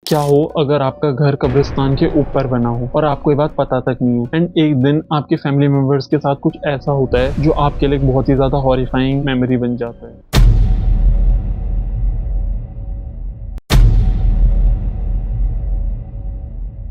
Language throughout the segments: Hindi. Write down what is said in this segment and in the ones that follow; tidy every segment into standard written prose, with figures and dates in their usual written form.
क्या हो अगर आपका घर कब्रिस्तान के ऊपर बना हो और आपको ये बात पता तक नहीं हो एंड एक दिन आपके फैमिली मेंबर्स के साथ कुछ ऐसा होता है जो आपके लिए एक बहुत ही ज़्यादा हॉरिफाइंग मेमोरी बन जाता है।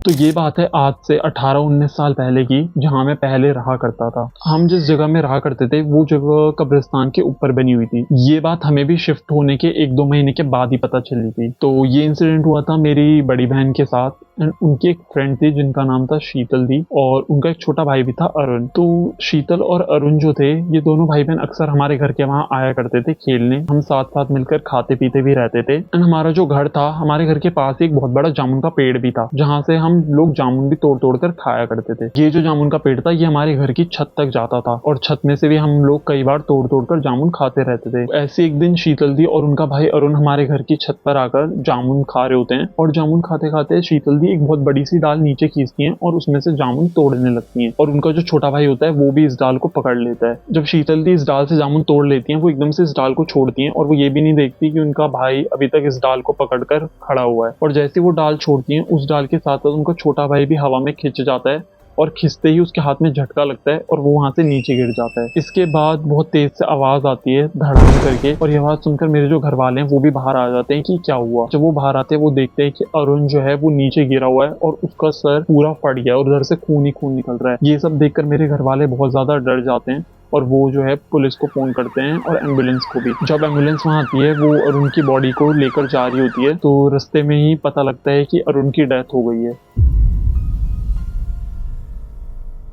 तो ये बात है आज से 18-19 साल पहले की, जहाँ मैं पहले रहा करता था। हम जिस जगह में रहा करते थे वो जगह कब्रिस्तान के ऊपर बनी हुई थी। ये बात हमें भी शिफ्ट होने के 1-2 महीने के बाद ही पता चली थी। तो ये इंसिडेंट हुआ था मेरी बड़ी बहन के साथ एंड उनकी एक फ्रेंड थी जिनका नाम था शीतल दी और उनका एक छोटा भाई भी था अरुण। तो शीतल और अरुण जो थे, ये दोनों भाई बहन अक्सर हमारे घर के वहाँ आया करते थे खेलने। हम साथ साथ मिलकर खाते पीते भी रहते थे एंड हमारा जो घर था, हमारे घर के पास एक बहुत बड़ा जामुन का पेड़ भी था जहाँ से हम लोग जामुन भी तोड़ तोड़ कर खाया करते थे। ये जो जामुन का पेड़ था ये हमारे घर की छत तक जाता था और छत में से भी हम लोग कई बार तोड़ तोड़ कर जामुन खाते रहते थे। ऐसे एक दिन शीतल दी और उनका भाई अरुण हमारे घर की छत पर आकर जामुन खा रहे होते हैं और जामुन खाते खाते शीतल दी एक बहुत बड़ी सी डाल नीचे खींचती हैं और उसमें से जामुन तोड़ने लगती हैं और उनका जो छोटा भाई होता है वो भी इस डाल को पकड़ लेता है। जब शीतल दी इस डाल से जामुन तोड़ लेती हैं वो एकदम से इस डाल को छोड़ती हैं और वो ये भी नहीं देखती कि उनका भाई अभी तक इस डाल को पकड़कर खड़ा हुआ है। और जैसे वो डाल छोड़ती हैं उस डाल के साथ साथ उनका छोटा भाई भी हवा में खिंच जाता है और खिंचते ही उसके हाथ में झटका लगता है और वो वहां से नीचे गिर जाता है। इसके बाद बहुत तेज से आवाज आती है धड़ाम करके और ये आवाज सुनकर मेरे जो घर वाले हैं वो भी बाहर आ जाते हैं कि क्या हुआ। जब वो बाहर आते हैं वो देखते हैं कि अरुण जो है वो नीचे गिरा हुआ है और उसका सर पूरा फट गया और उधर से खून ही खून निकल रहा है। ये सब देखकर मेरे घर वाले बहुत ज्यादा डर जाते हैं और वो जो है पुलिस को फोन करते हैं और एम्बुलेंस को भी। जब एम्बुलेंस वहां आती है वो अरुण की बॉडी को लेकर जा रही होती है तो रास्ते में ही पता लगता है कि अरुण की डेथ हो गई है।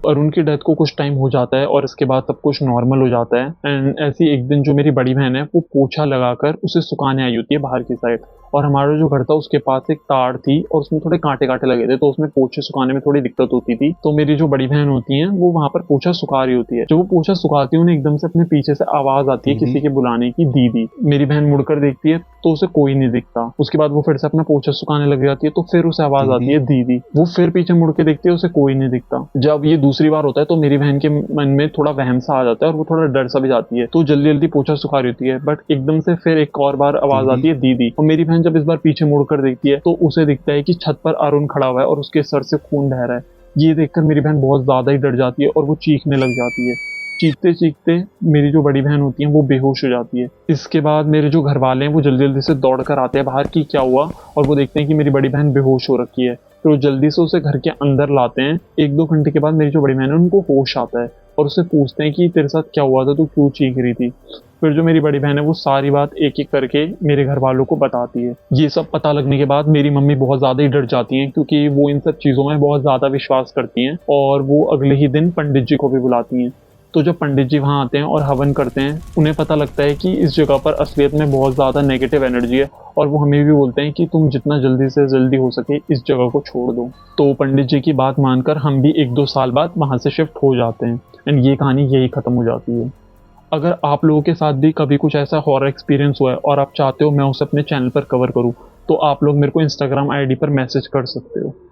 अरुण की डेथ को कुछ टाइम हो जाता है और इसके बाद सब कुछ नॉर्मल हो जाता है एंड ऐसी एक दिन जो मेरी बड़ी बहन है वो पोछा लगाकर उसे सुखाने आई होती है बाहर की साइड और हमारा जो घर था उसके पास एक तार थी और उसमें थोड़े कांटे कांटे लगे थे तो उसमें पोछे सुखाने में थोड़ी दिक्कत होती थी। तो मेरी जो बड़ी बहन होती है वो वहां पर पोछा सुखा रही होती है। जब वो पोछा सुखाती है उन्हें एकदम से अपने पीछे से आवाज आती है किसी के बुलाने की, दीदी। मेरी बहन मुड़कर देखती है तो उसे कोई नहीं दिखता। उसके बाद वो फिर से अपना पोछा सुखाने लग जाती है तो फिर उसे आवाज आती है दीदी। वो फिर पीछे मुड़ के देखती है, उसे कोई नहीं दिखता। जब ये दूसरी बार होता है तो मेरी बहन के मन में थोड़ा वहम सा आ जाता है और वो थोड़ा डर सा भी जाती है तो जल्दी जल्दी पोछा सुखा रही होती है। बट एकदम से फिर एक और बार आवाज आती है दीदी और मेरी बहन जब इस बार पीछे मुड़कर देखती है तो उसे दिखता है कि छत पर अरुण खड़ा हुआ है और उसके सर से खून बह रहा है। ये देखकर मेरी बहन बहुत ज्यादा ही डर जाती है और वो चीखने लग जाती है। चीखते चीखते मेरी जो बड़ी बहन होती है वो बेहोश हो जाती है। इसके बाद मेरे जो घर वाले हैं वो जल्दी जल्दी से दौड़ कर आते हैं बाहर कि क्या हुआ और वो देखते हैं कि मेरी बड़ी बहन बेहोश हो रखी है। तो वो जल्दी से उसे घर के अंदर लाते हैं। 1-2 घंटे के बाद मेरी जो बड़ी बहन है उनको होश आता है और उससे पूछते हैं कि तेरे साथ क्या हुआ था, तू क्यों चीख रही थी। फिर जो मेरी बड़ी बहन है वो सारी बात एक एक करके मेरे घर वालों को बताती है। ये सब पता लगने के बाद मेरी मम्मी बहुत ज़्यादा ही डर जाती हैं क्योंकि वो इन सब चीज़ों में बहुत ज़्यादा विश्वास करती हैं और वो अगले ही दिन पंडित जी को भी बुलाती हैं। तो जब पंडित जी वहाँ आते हैं और हवन करते हैं उन्हें पता लगता है कि इस जगह पर असलियत में बहुत ज़्यादा नेगेटिव एनर्जी है और वो हमें भी बोलते हैं कि तुम जितना जल्दी से जल्दी हो सके इस जगह को छोड़ दो। तो पंडित जी की बात मानकर हम भी 1-2 साल बाद वहाँ से शिफ्ट हो जाते हैं एंड ये कहानी यही ख़त्म हो जाती है। अगर आप लोगों के साथ भी कभी कुछ ऐसा हॉरर एक्सपीरियंस हुआ है और आप चाहते हो मैं उसे अपने चैनल पर कवर करूँ तो आप लोग मेरे को इंस्टाग्राम आईडी पर मैसेज कर सकते हो।